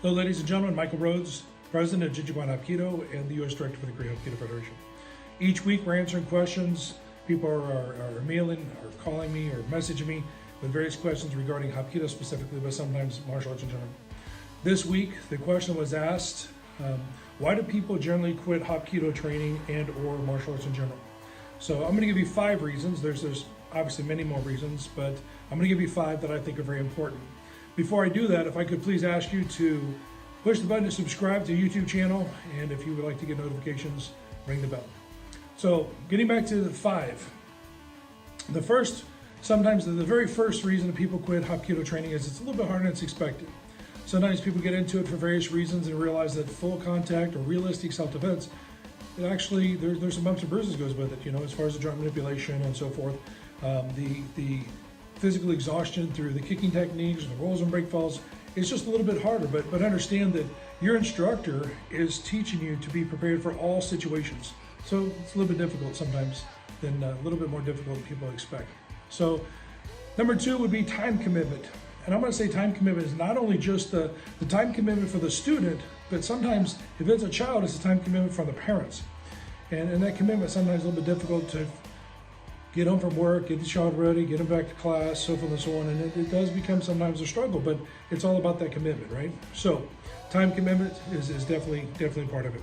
Hello, ladies and gentlemen. Michael Rhoades, President of Jin Jung Kwan Hapkido and the U.S. Director for the Korea Hapkido Federation. Each week we're answering questions. People are mailing or calling me or messaging me with various questions regarding Hapkido specifically, but sometimes martial arts in general. This week the question was asked, why do people generally quit Hapkido training and or martial arts in general? So I'm going to give you 5 reasons. There's obviously many more reasons, but I'm going to give you 5 that I think are very important. Before I do that, if I could please ask you to push the button to subscribe to the YouTube channel, and if you would like to get notifications, ring the bell. So getting back to the 5, the very first reason that people quit Hapkido training is it's a little bit harder than it's expected. Sometimes people get into it for various reasons and realize that full contact or realistic self-defense, it actually, there's some bumps and bruises goes with it, as far as the joint manipulation and so forth. The physical exhaustion through the kicking techniques, the rolls and break falls, it's just a little bit harder, but understand that your instructor is teaching you to be prepared for all situations. So it's a little bit difficult sometimes, than a little bit more difficult than people expect. So number 2 would be time commitment. And I'm going to say time commitment is not only just the time commitment for the student, but sometimes if it's a child, it's a time commitment from the parents. And that commitment sometimes is a little bit difficult to get home from work, get the child ready, get them back to class, so forth and so on. And it does become sometimes a struggle, but it's all about that commitment, right? So time commitment is definitely part of it.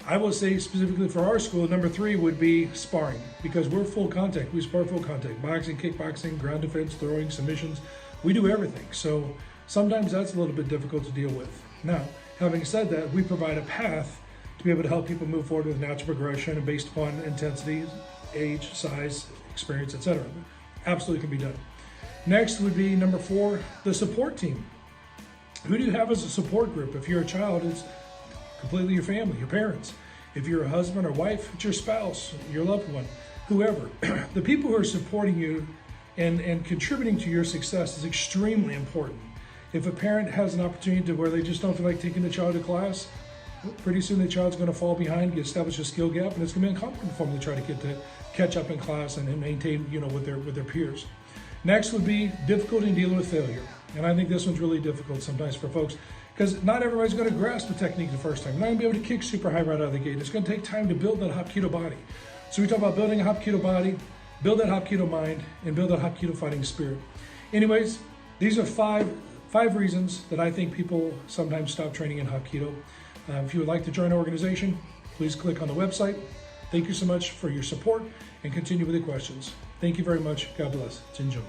I will say specifically for our school, number 3 would be sparring, because we're full contact. We spar full contact, boxing, kickboxing, ground defense, throwing, submissions. We do everything. So sometimes that's a little bit difficult to deal with. Now, having said that, we provide a path to be able to help people move forward with natural progression and based upon intensity, age, size, experience, etc. Absolutely can be done. Next would be number 4, the support team. Who do you have as a support group? If you're a child, it's completely your family, your parents. If you're a husband or wife, it's your spouse, your loved one, whoever. The people who are supporting you and contributing to your success is extremely important. If a parent has an opportunity to where they just don't feel like taking the child to class, pretty soon the child's going to fall behind, establish a skill gap, and it's going to be uncomfortable for them to try to catch up in class and maintain, with their peers. Next would be difficulty in dealing with failure, and I think this one's really difficult sometimes for folks because not everybody's going to grasp the technique the first time. You're not going to be able to kick super high right out of the gate. It's going to take time to build that Hapkido body. So we talk about building a Hapkido body, build that Hapkido mind, and build that Hapkido fighting spirit. Anyways, these are 5 reasons that I think people sometimes stop training in Hapkido. If you would like to join our organization, please click on the website. Thank you so much for your support and continue with the questions. Thank you very much. God bless. Jin Joong.